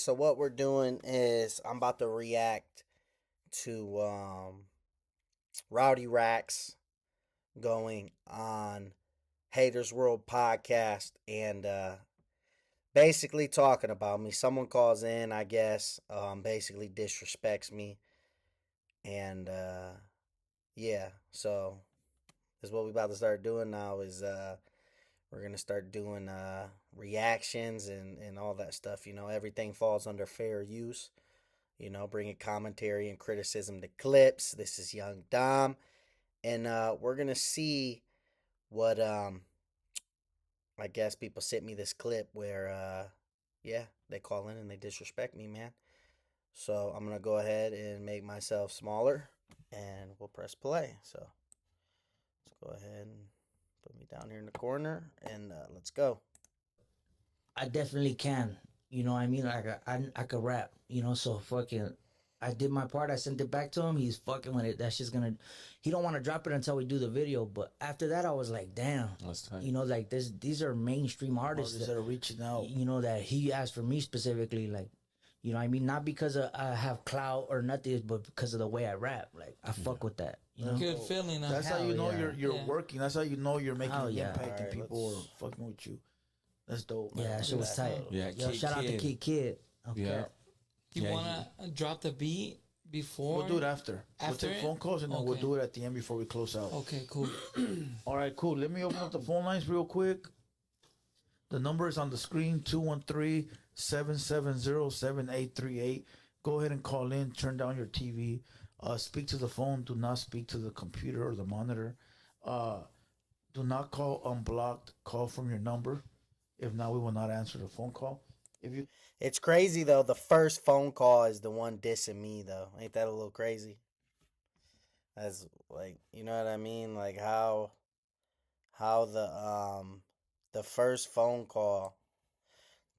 So what we're doing is I'm about to react to Rowdy Racks going on Haters World podcast and basically talking about me. Someone calls in, I guess, basically disrespects me, and yeah. So is what we about to start doing now. Is we're gonna start doing reactions and all that stuff. You know, everything falls under fair use. You know, bringing commentary and criticism to clips. This is Young Dom, and we're gonna see what I guess people sent me this clip where yeah, they call in and they disrespect me, man. So I'm gonna go ahead and make myself smaller, and we'll press play. So let's go ahead and put me down here in the corner, and let's go. I definitely can. You know what I mean? Like I could rap, so fucking I did my part, I sent it back to him. He's fucking with it. That's just gonna he don't want to drop it until we do the video. But after that I was like, damn. That's tight. Like these are mainstream artists that are reaching out. That he asked for me specifically, like, you know what I mean? Not because I have clout or nothing, but because of the way I rap. Like I fuck with that. You know? Good feeling. That's how you know yeah. you're working. That's how you know you're making Hell an yeah. impact and Alright, people let's- are fucking with you. That's dope. Yeah, man. that shit was tight. Yeah, Yo, Kid shout out to Kid. Kid. Okay. Yeah. Do you Yeah, want to drop the beat before? We'll do it after. After We'll take it? phone calls and then we'll Okay. do it at the end before we close out. Okay, cool. All right, cool. Let me open up the phone lines real quick. The number is on the screen, 213-770-7838. Go ahead and call in. Turn down your TV. Speak to the phone. Do not speak to the computer or the monitor. Do not call unblocked. Call from your number. If not, we will not answer the phone call. If you It's crazy though. The first phone call is the one dissing me though. Ain't that a little crazy? That's like, you know what I mean? Like how the first phone call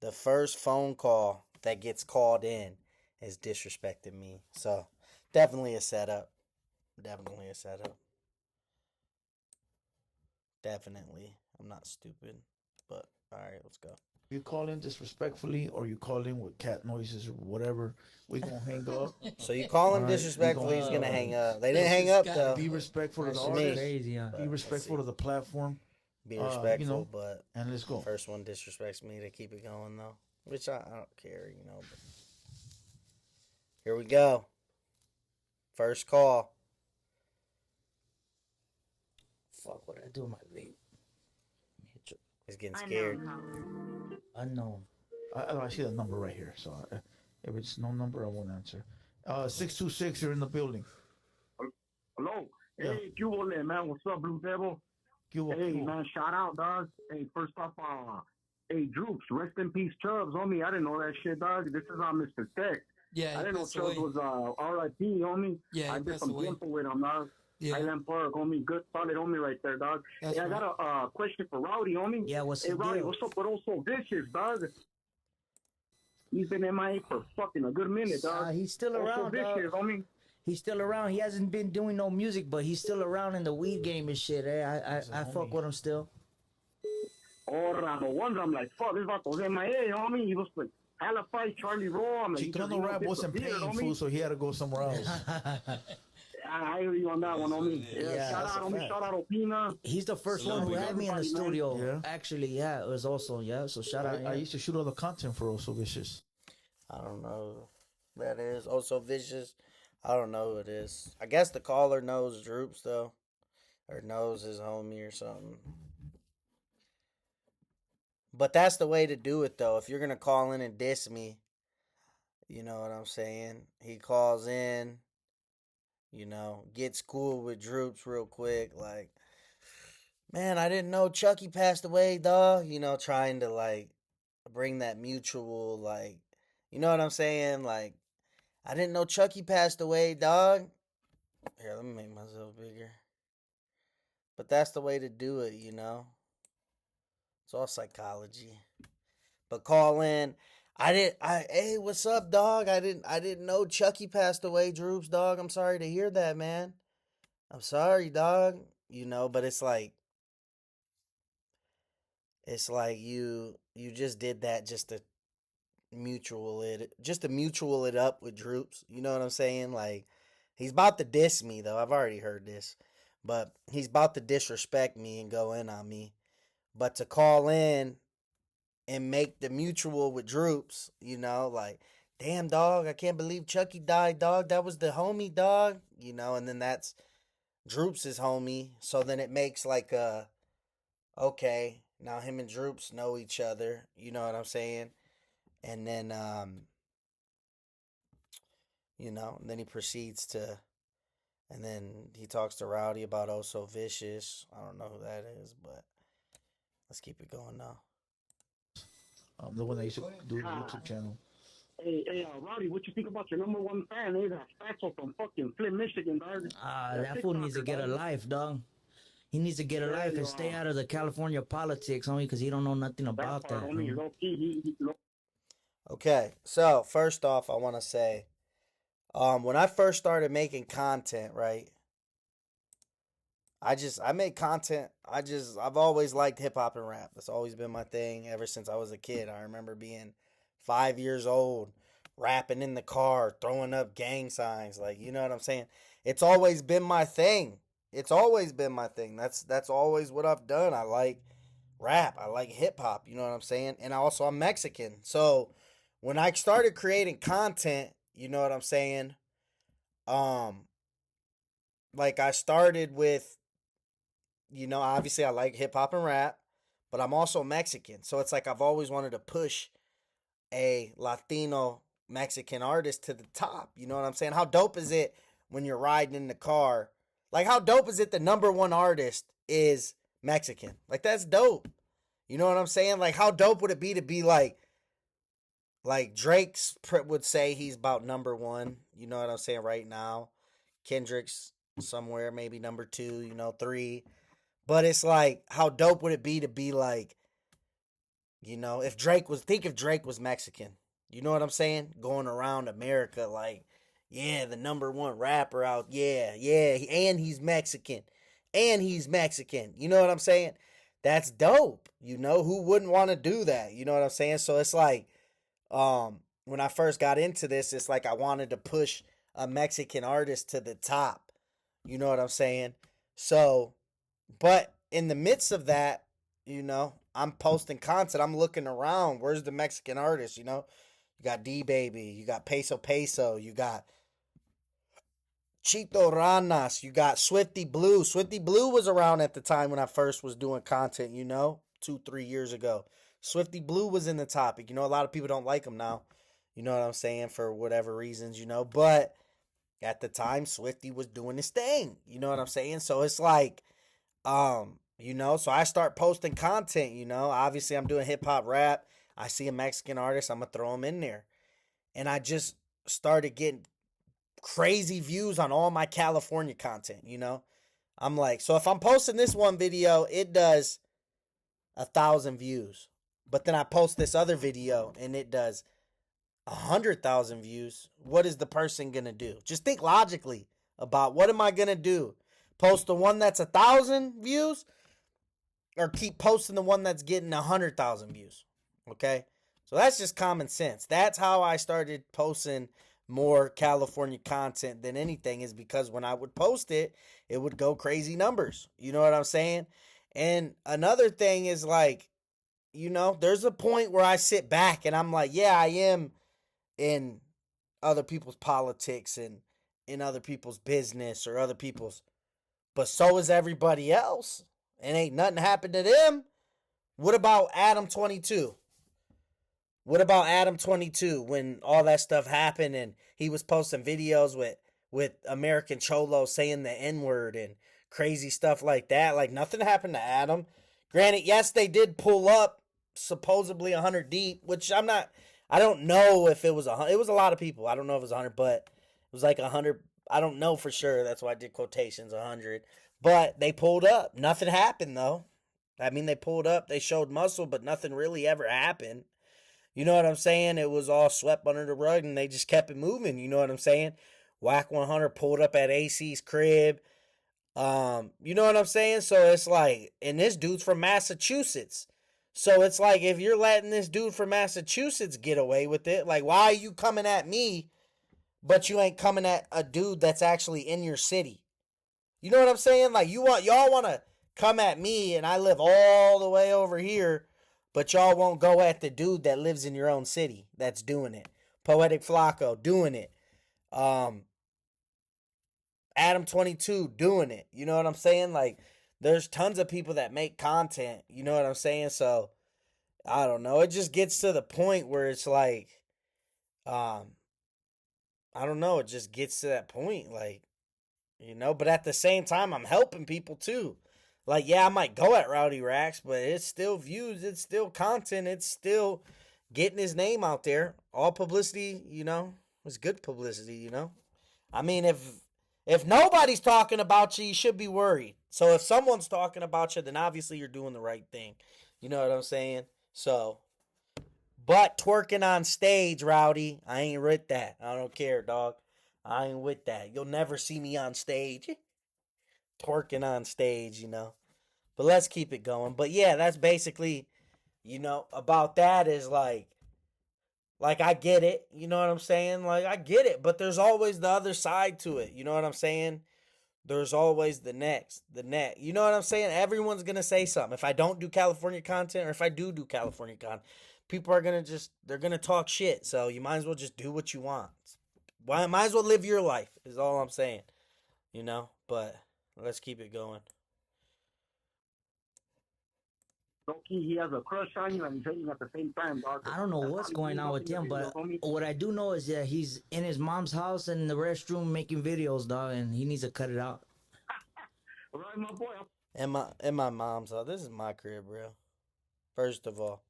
that gets called in is disrespecting me. So definitely a setup. Definitely a setup. Definitely. I'm not stupid. But alright, let's go. If you call in disrespectfully or you call in with cat noises or whatever, we gonna hang up. So you call him Alright, disrespectfully, we he's gonna- gonna hang up. They didn't hang up though. Be respectful to the That's me. artist. Crazy, huh? Be respectful to the platform. Be you respectful, know, but and let's go. first one disrespects me to keep it going though. Which I don't care, you know. But here we go. First call. Fuck what I do with my vape. He's getting scared. Unknown. I see the number right here. So if it's no number, I won't answer. 626, you're in the building. Hello. Yeah. Hey, Cuba, man. What's up, Blue Devil? Cuba, Hey, Cuba. man. Shout out, dog. Hey, first off, hey, Droops. Rest in peace, Chubbs. Homie, I didn't know that shit, dog. This is Mr. Tech. Yeah, I he didn't know passed Chubbs away. was R.I.P., homie. Yeah, I he did passed some away. info with him, dog. Yeah, Highland Park, homie. Good, solid homie right there, dog. that's Hey, I right. got a question for Rowdy, homie. Yeah, what's Hey, the Rowdy, deal? what's up with Also Vicious, dog? He's been MIA for fucking a good minute, dog. He's still Also around, dog. Vicious, homie. He's still around. He hasn't been doing no music, but he's still around in the weed game and shit. I fuck with him still. Oh, no wonder I'm like, fuck, this vato was MIA, homie. He was like, hella fight, Charlie Raw. I'm like, he just, Chicano Rap wasn't disappeared, paying homie. food, so he had to go somewhere else. I hear you on that one, homie. Yeah, Shout that's out, a homie. fact. Shout out, Opina. He's the first one who had me in the Everybody, man. studio. Yeah. Actually, yeah, it was also, yeah. So shout out. I used to shoot all the content for Also Vicious. I don't know who that is. Also vicious. I don't know who it is. I guess the caller knows Droops though. Or knows his homie or something. But that's the way to do it though. If you're gonna call in and diss me, you know what I'm saying? He calls in, you know, gets cool with Droops real quick, like, man, I didn't know Chucky passed away, dog. You know, trying to like bring that mutual, like, you know what I'm saying? Like, I didn't know Chucky passed away, dog. Here, let me make myself bigger. But that's the way to do it, you know? It's all psychology. But call in. Hey, what's up, dog? I didn't know Chucky passed away, Droops, dog. I'm sorry to hear that, man. I'm sorry, dog. You know, but it's like you just did that just to just to mutual it up with Droops. You know what I'm saying? Like, he's about to diss me though. I've already heard this, but he's about to disrespect me and go in on me. But to call in and make the mutual with Droops, like, damn dog, I can't believe Chucky died, dog. That was the homie, dog. And then that's Droops' homie. So then it makes like okay, now him and Droops know each other. You know what I'm saying? And then and then he proceeds to, and then he talks to Rowdy about Oh So Vicious. I don't know who that is, but let's keep it going now. The one that used to do the YouTube channel. Hey, Rowdy, what you think about your number one fan? Hey, that Fatso from fucking Flint, Michigan, dog. That fool needs to get a life, dog. He needs to get a life and stay out of the California politics only because he don't know nothing about that. Okay, so first off, I want to say, when I first started making content, right? I make content. I've always liked hip hop and rap. That's always been my thing ever since I was a kid. I remember being 5 years old, rapping in the car, throwing up gang signs. Like, you know what I'm saying? It's always been my thing. It's always been my thing. That's always what I've done. I like rap. I like hip hop. You know what I'm saying? And I'm Mexican. So when I started creating content, you know what I'm saying? Like I started with, obviously I like hip hop and rap, but I'm also Mexican. So it's like I've always wanted to push a Latino Mexican artist to the top. You know what I'm saying? How dope is it when you're riding in the car? Like, how dope is it the number one artist is Mexican? Like, that's dope. You know what I'm saying? Like, how dope would it be to be like Drake's would say he's about number one. You know what I'm saying right now? Kendrick's somewhere, maybe number two, 3. But it's like, how dope would it be to be like, if Drake was Mexican, you know what I'm saying? Going around America like, yeah, the number one rapper out. Yeah, and he's Mexican. You know what I'm saying? That's dope. Who wouldn't want to do that? You know what I'm saying? So it's like, when I first got into this, it's like I wanted to push a Mexican artist to the top. You know what I'm saying? So, but in the midst of that, I'm posting content. I'm looking around. Where's the Mexican artist? You got D Baby, you got Peso, you got Chito Ranas, you got Swifty Blue. Swifty Blue was around at the time when I first was doing content, 2-3 years ago. Swifty Blue was in the topic. A lot of people don't like him now. You know what I'm saying? For whatever reasons, But at the time, Swifty was doing his thing. You know what I'm saying? So it's like, so I start posting content, Obviously, I'm doing hip hop rap. I see a Mexican artist, I'm going to throw him in there. And I just started getting crazy views on all my California content, I'm like, so if I'm posting this one video, it does 1,000 views. But then I post this other video and it does 100,000 views. What is the person gonna do? Just think logically about what am I gonna do? Post the one that's 1,000 views, or keep posting the one that's getting 100,000 views? Okay, so that's just common sense. That's how I started posting more California content than anything, is because when I would post it, it would go crazy numbers. You know what I'm saying? And another thing is like, there's a point where I sit back and I'm like, yeah, I am in other people's politics and in other people's business or other people's, but so is everybody else. And ain't nothing happened to them. What about Adam 22? What about Adam 22 when all that stuff happened and he was posting videos with American Cholo saying the N-word and crazy stuff like that? Like, nothing happened to Adam. Granted, yes, they did pull up supposedly 100 deep, which I don't know if it was it was a lot of people. I don't know if it was 100, but it was like 100. I don't know for sure. That's why I did quotations, 100. But they pulled up. Nothing happened, though. I mean, they pulled up, they showed muscle, but nothing really ever happened. You know what I'm saying? It was all swept under the rug and they just kept it moving. You know what I'm saying? Whack 100 pulled up at AC's crib. You know what I'm saying? So it's like, and this dude's from Massachusetts. So it's like, if you're letting this dude from Massachusetts get away with it, like, why are you coming at me, but you ain't coming at a dude that's actually in your city? You know what I'm saying? Like, y'all want to come at me, and I live all the way over here, but y'all won't go at the dude that lives in your own city that's doing it. Poetic Flacco doing it. Adam 22 doing it. You know what I'm saying? Like, there's tons of people that make content. You know what I'm saying? So I don't know. It just gets to the point where it's like, I don't know. It just gets to that point, like, But at the same time, I'm helping people too. Like, yeah, I might go at Rowdy Racks, but it's still views. It's still content. It's still getting his name out there. All publicity, is good publicity. I mean, if nobody's talking about you, you should be worried. So if someone's talking about you, then obviously you're doing the right thing. You know what I'm saying? So, but twerking on stage, Rowdy, I ain't with that. I don't care, dog. I ain't with that. You'll never see me on stage. Twerking on stage, But let's keep it going. But yeah, that's basically, about that is like I get it. You know what I'm saying? Like, I get it. But there's always the other side to it. You know what I'm saying? There's always the next. You know what I'm saying? Everyone's going to say something. If I don't do California content, or if I do California content, people are going to they're going to talk shit. So you might as well just do what you want. Might as well live your life, is all I'm saying. But let's keep it going. Loki, he has a crush on you and he's hating at the same time, dog. I don't know what's going on with him, but what I do know is that he's in his mom's house and in the restroom making videos, dog, and he needs to cut it out. Right, my boy. In my mom's house. This is my crib, bro. First of all,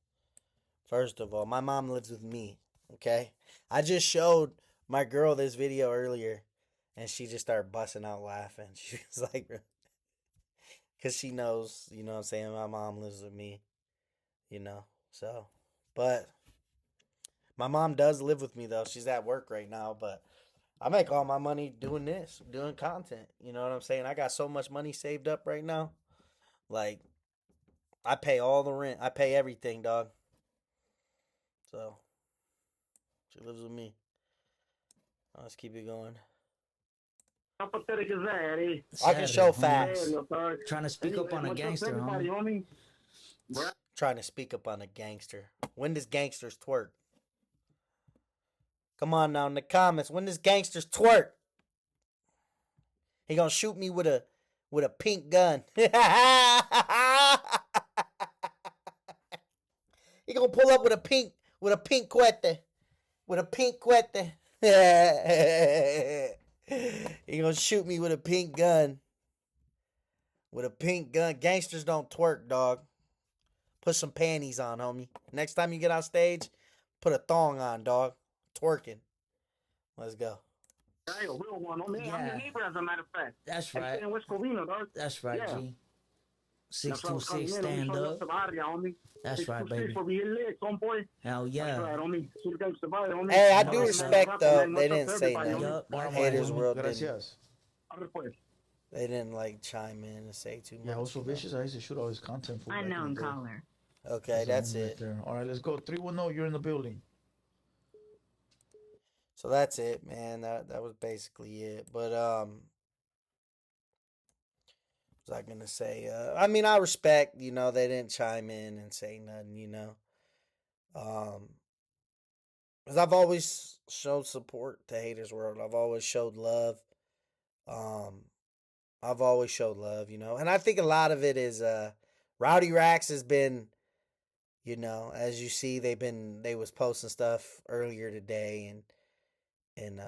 my mom lives with me, okay? I just showed my girl this video earlier, and she just started busting out laughing. She was like, because she knows, you know what I'm saying, my mom lives with me, so. But my mom does live with me, though. She's at work right now, but I make all my money doing this, doing content. You know what I'm saying? I got so much money saved up right now. Like, I pay all the rent. I pay everything, dog. So, she lives with me. Let's keep it going. How pathetic is that, eh? I can show facts. Trying to speak up on a gangster, homie. Trying to speak up on a gangster. When does gangsters twerk? Come on now in the comments. When does gangsters twerk? He gonna shoot me with a pink gun. He gonna pull up with a pink cuete. With a pink cuete. He gonna shoot me with a pink gun. With a pink gun. Gangsters don't twerk, dog. Put some panties on, homie. Next time you get on stage, put a thong on, dog. Twerking. Let's go. Hey, a real one. I'm Yeah. your neighbor, as a matter of fact. That's right. I'm in West Covina, dog. That's right, Yeah. G. 626 stand up. That's right, baby. Hell yeah. Hey, I do respect, though. They didn't say nothing. Yup, Haters homie. World didn't. Gracias. They didn't like chime in and say too much. Yeah, also vicious. I used to shoot all his content for Unknown caller. Okay, that's it. There. All right, let's go. 310. You're in the building. So that's it, man. That was basically it. But what was I gonna say? I mean, I respect. They didn't chime in and say nothing. Because I've always showed support to Haters World. I've always showed love. I've always showed love. And I think a lot of it is Rowdy Racks has been. As you see, they was posting stuff earlier today and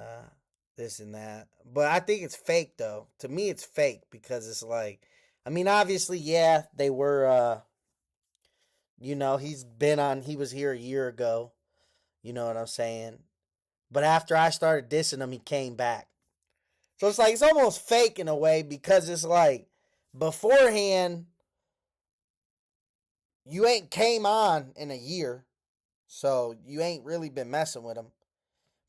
this and that. But I think it's fake, though. To me, it's fake because it's like, I mean, obviously, yeah, they were, he was here a year ago. You know what I'm saying? But after I started dissing him, he came back. So it's like, it's almost fake in a way because it's like, beforehand, you ain't came on in a year. So you ain't really been messing with him.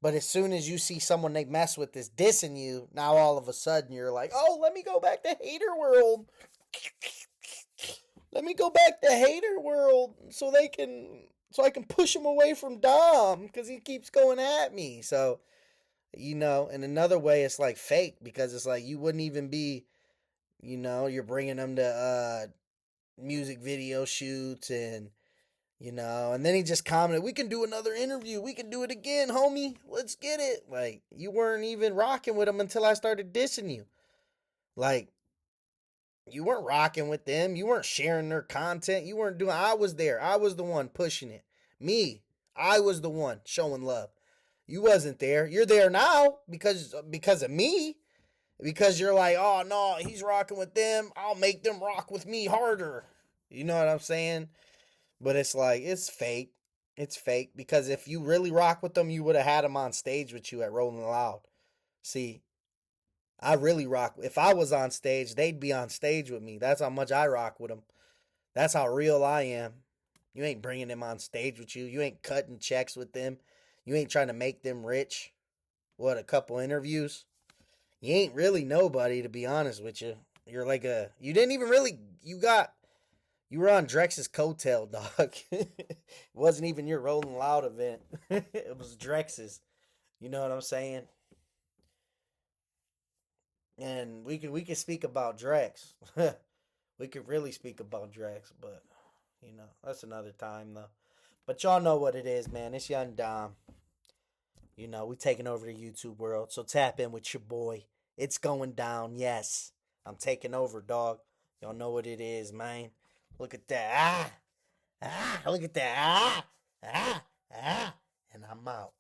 But as soon as you see someone they mess with is dissing you, now all of a sudden you're like, oh, let me go back to Hater World. let me go back to hater world so I can push him away from Dom because he keeps going at me. So, you know, in another way, it's like fake because it's like you wouldn't even be, you know, you're bringing them to music video shoots and, you know, and then he just commented, we can do another interview. We can do it again, homie. Let's get it. Like, you weren't even rocking with him until I started dissing you. Like, you weren't rocking with them. You weren't sharing their content. You weren't doing. I was there. I was the one pushing it. Me. I was the one showing love. You wasn't there. You're there now because of me. Because you're like, oh no, he's rocking with them. I'll make them rock with me harder. You know what I'm saying? But it's like it's fake. It's fake because if you really rock with them, you would have had them on stage with you at Rolling Loud. See, I really rock. If I was on stage, they'd be on stage with me. That's how much I rock with them. That's how real I am. You ain't bringing them on stage with you. You ain't cutting checks with them. You ain't trying to make them rich. What, a couple interviews? You ain't really nobody, to be honest with you. You're like you didn't even really, you were on Drex's coattail, dog. It wasn't even your Rolling Loud event. It was Drex's. You know what I'm saying? And we can speak about Drex. We could really speak about Drex, but you know, that's another time though. But y'all know what it is, man. It's Young Dom. You know, we taking over the YouTube world. So tap in with your boy. It's going down, yes. I'm taking over, dog. Y'all know what it is, man. Look at that. Look at that. And I'm out.